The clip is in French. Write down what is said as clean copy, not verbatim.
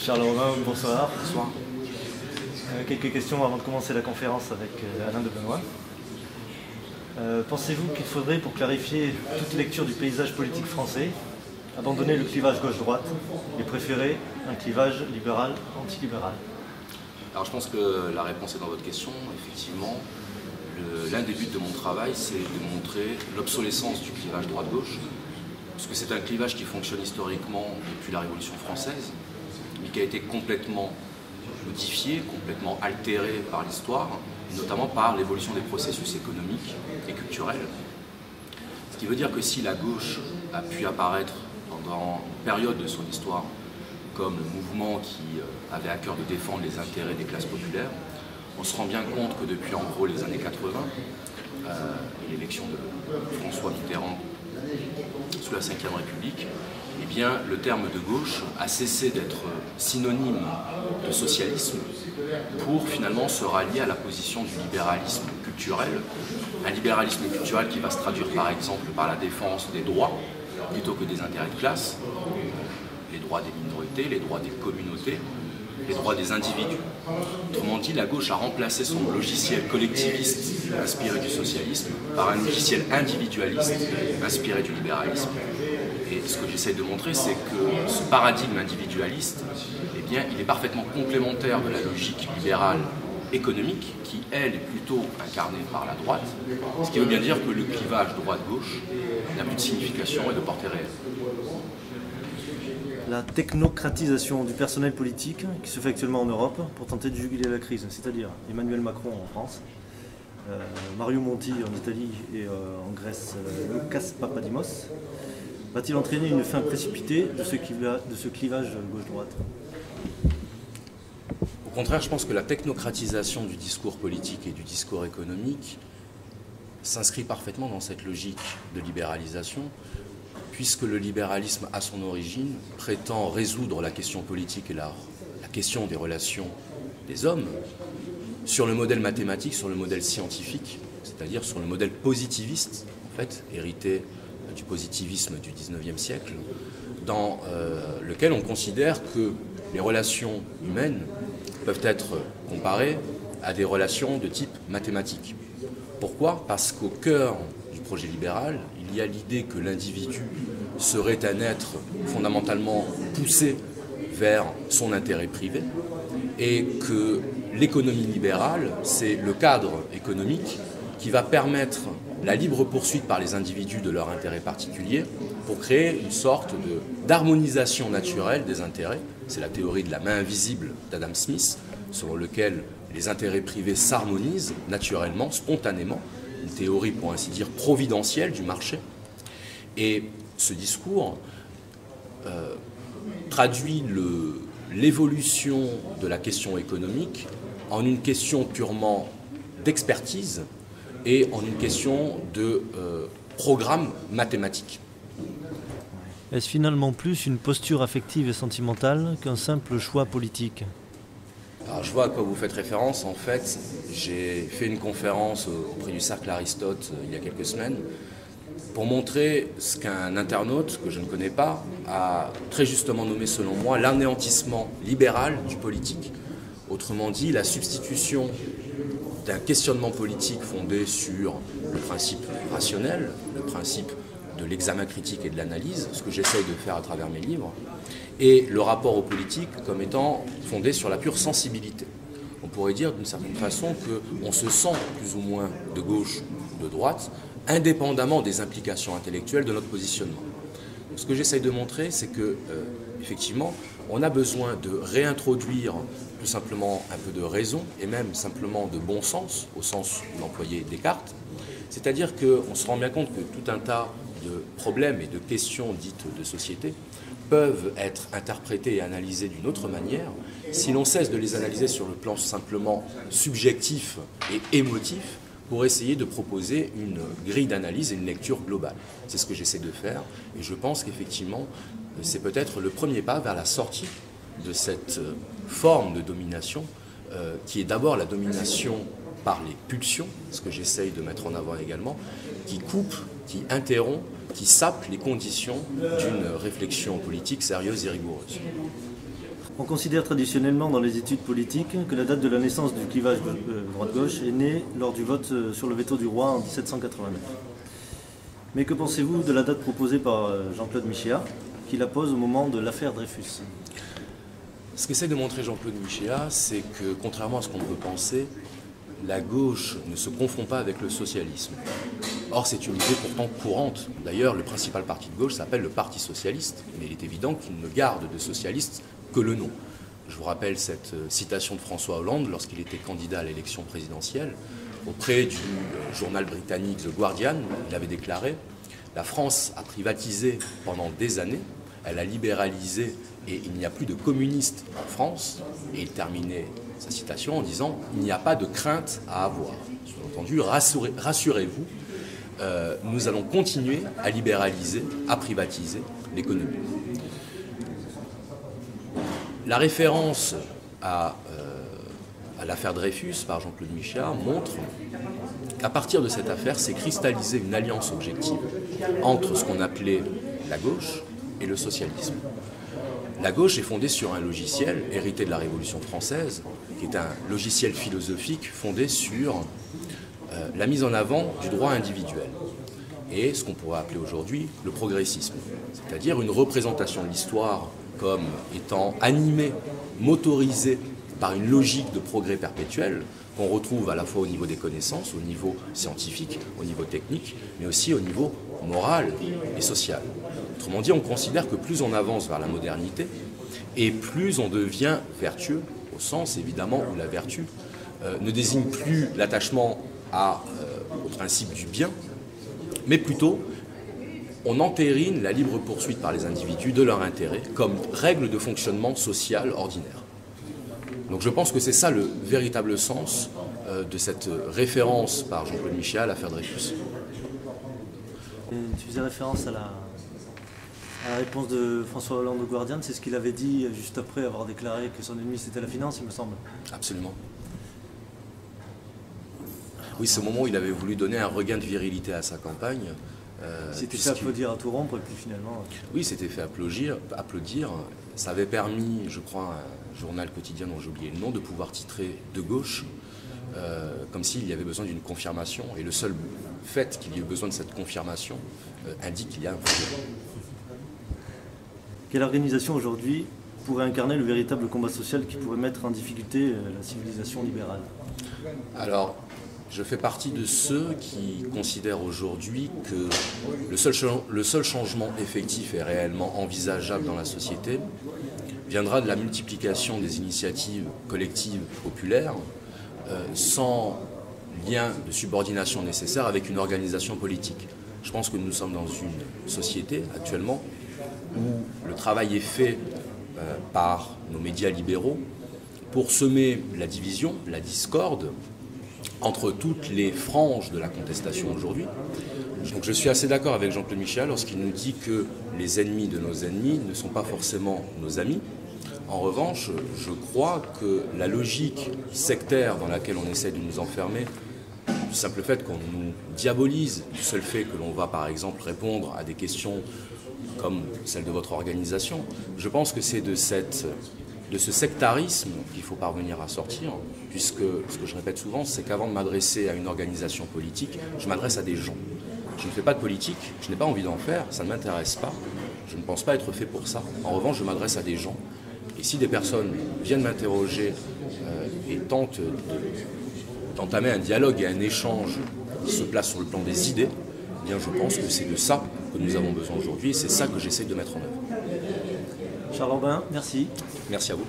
Charles Romain, bonsoir. Bonsoir. Quelques questions avant de commencer la conférence avec Alain de Benoît. Pensez-vous qu'il faudrait, pour clarifier toute lecture du paysage politique français, abandonner le clivage gauche-droite et préférer un clivage libéral-antilibéral? Alors je pense que la réponse est dans votre question. Effectivement, l'un des buts de mon travail, c'est de montrer l'obsolescence du clivage droite-gauche, parce que c'est un clivage qui fonctionne historiquement depuis la Révolution française, mais qui a été complètement modifié, complètement altéré par l'histoire, notamment par l'évolution des processus économiques et culturels. Ce qui veut dire que si la gauche a pu apparaître pendant une période de son histoire comme le mouvement qui avait à cœur de défendre les intérêts des classes populaires, on se rend bien compte que depuis en gros les années 80, l'élection de François Mitterrand sous la Ve République, eh bien, le terme de gauche a cessé d'être synonyme de socialisme pour finalement se rallier à la position du libéralisme culturel. Un libéralisme culturel qui va se traduire par exemple par la défense des droits plutôt que des intérêts de classe, les droits des minorités, les droits des communautés, les droits des individus. Autrement dit, la gauche a remplacé son logiciel collectiviste inspiré du socialisme par un logiciel individualiste inspiré du libéralisme. Et ce que j'essaie de montrer, c'est que ce paradigme individualiste, eh bien, il est parfaitement complémentaire de la logique libérale économique, qui, elle, est plutôt incarnée par la droite, ce qui veut bien dire que le clivage droite-gauche n'a plus de signification et de portée réelle. La technocratisation du personnel politique qui se fait actuellement en Europe pour tenter de juguler la crise, c'est-à-dire Emmanuel Macron en France, Mario Monti en Italie et en Grèce, Lucas Papadimos, va-t-il entraîner une fin précipitée de ce clivage gauche-droite? Au contraire, je pense que la technocratisation du discours politique et du discours économique s'inscrit parfaitement dans cette logique de libéralisation, puisque le libéralisme, à son origine, prétend résoudre la question politique et la question des relations des hommes sur le modèle mathématique, sur le modèle scientifique, c'est-à-dire sur le modèle positiviste, en fait, hérité du positivisme du XIXe siècle, dans lequel on considère que les relations humaines peuvent être comparées à des relations de type mathématique. Pourquoi? Parce qu'au cœur du projet libéral, il y a l'idée que l'individu serait un être fondamentalement poussé vers son intérêt privé et que l'économie libérale, c'est le cadre économique qui va permettre la libre poursuite par les individus de leur intérêt particulier pour créer une sorte d'harmonisation naturelle des intérêts. C'est la théorie de la main invisible d'Adam Smith, selon lequel les intérêts privés s'harmonisent naturellement, spontanément, une théorie pour ainsi dire providentielle du marché. Et ce discours traduit l'évolution de la question économique en une question purement d'expertise et en une question de programme mathématique. Est-ce finalement plus une posture affective et sentimentale qu'un simple choix politique? Alors, je vois à quoi vous faites référence. En fait, j'ai fait une conférence auprès du Cercle Aristote il y a quelques semaines pour montrer ce qu'un internaute, que je ne connais pas, a très justement nommé selon moi l'anéantissement libéral du politique. Autrement dit, la substitution d'un questionnement politique fondé sur le principe rationnel, le principe de l'examen critique et de l'analyse, ce que j'essaye de faire à travers mes livres, et le rapport au politique comme étant fondé sur la pure sensibilité. On pourrait dire d'une certaine façon qu'on se sent plus ou moins de gauche ou de droite, indépendamment des implications intellectuelles de notre positionnement. Donc, ce que j'essaye de montrer, c'est que, effectivement, on a besoin de réintroduire tout simplement un peu de raison et même simplement de bon sens, au sens où l'employait Descartes. C'est-à-dire qu'on se rend bien compte que tout un tas de problèmes et de questions dites de société peuvent être interprétés et analysés d'une autre manière si l'on cesse de les analyser sur le plan simplement subjectif et émotif pour essayer de proposer une grille d'analyse et une lecture globale. C'est ce que j'essaie de faire et je pense qu'effectivement c'est peut-être le premier pas vers la sortie de cette forme de domination qui est d'abord la domination par les pulsions, ce que j'essaye de mettre en avant également, qui coupe, qui interrompt, qui sape les conditions d'une réflexion politique sérieuse et rigoureuse. On considère traditionnellement dans les études politiques que la date de la naissance du clivage droite-gauche est née lors du vote sur le veto du roi en 1789. Mais que pensez-vous de la date proposée par Jean-Claude Michéa, qui la pose au moment de l'affaire Dreyfus? Ce qu'essaie de montrer Jean-Claude Michéa, c'est que, contrairement à ce qu'on peut penser, la gauche ne se confond pas avec le socialisme. Or, c'est une idée pourtant courante. D'ailleurs, le principal parti de gauche s'appelle le Parti socialiste, mais il est évident qu'il ne garde de socialiste que le nom. Je vous rappelle cette citation de François Hollande lorsqu'il était candidat à l'élection présidentielle. Auprès du journal britannique The Guardian, il avait déclaré « La France a privatisé pendant des années, elle a libéralisé et il n'y a plus de communistes en France. » Et il terminait sa citation en disant « Il n'y a pas de crainte à avoir. » Sous-entendu, rassurez-vous, nous allons continuer à libéraliser, à privatiser l'économie. La référence à l'affaire Dreyfus par Jean-Claude Michéa montre qu'à partir de cette affaire s'est cristallisée une alliance objective entre ce qu'on appelait la gauche et le socialisme. La gauche est fondée sur un logiciel hérité de la Révolution française, qui est un logiciel philosophique fondé sur la mise en avant du droit individuel et ce qu'on pourrait appeler aujourd'hui le progressisme, c'est-à-dire une représentation de l'histoire comme étant animée, motorisée par une logique de progrès perpétuel qu'on retrouve à la fois au niveau des connaissances, au niveau scientifique, au niveau technique, mais aussi au niveau moral et social. Autrement dit, on considère que plus on avance vers la modernité et plus on devient vertueux, au sens évidemment où la vertu ne désigne plus l'attachement au principe du bien, mais plutôt on entérine la libre poursuite par les individus de leur intérêt comme règle de fonctionnement social ordinaire. Donc je pense que c'est ça le véritable sens de cette référence par Jean-Claude Michéa à l'affaire Dreyfus. Tu faisais référence à la réponse de François Hollande au Guardian, c'est ce qu'il avait dit juste après avoir déclaré que son ennemi c'était la finance, il me semble. Absolument. Oui, c'est au moment où il avait voulu donner un regain de virilité à sa campagne. C'était fait applaudir à tout rompre et puis finalement... Oui, c'était fait applaudir. Ça avait permis, je crois, à un journal quotidien dont j'ai oublié le nom, de pouvoir titrer de gauche, comme s'il y avait besoin d'une confirmation. Et le seul fait qu'il y ait besoin de cette confirmation indique qu'il y a un problème. Quelle organisation aujourd'hui pourrait incarner le véritable combat social qui pourrait mettre en difficulté la civilisation libérale? Alors, je fais partie de ceux qui considèrent aujourd'hui que le seul changement effectif et réellement envisageable dans la société viendra de la multiplication des initiatives collectives populaires sans lien de subordination nécessaire avec une organisation politique. Je pense que nous sommes dans une société actuellement où le travail est fait par nos médias libéraux pour semer la division, la discorde entre toutes les franges de la contestation aujourd'hui. Donc je suis assez d'accord avec Jean-Claude Michéa lorsqu'il nous dit que les ennemis de nos ennemis ne sont pas forcément nos amis. En revanche, je crois que la logique sectaire dans laquelle on essaie de nous enfermer, du simple fait qu'on nous diabolise, du seul fait que l'on va par exemple répondre à des questions comme celle de votre organisation, je pense que c'est de ce sectarisme qu'il faut parvenir à sortir, puisque ce que je répète souvent, c'est qu'avant de m'adresser à une organisation politique, je m'adresse à des gens. Je ne fais pas de politique, je n'ai pas envie d'en faire, ça ne m'intéresse pas, je ne pense pas être fait pour ça. En revanche, je m'adresse à des gens. Et si des personnes viennent m'interroger et tentent d'entamer un dialogue et un échange qui se place sur le plan des idées, eh bien je pense que c'est de ça que nous avons besoin aujourd'hui et c'est ça que j'essaie de mettre en œuvre. Charles Orbin, merci. Merci à vous.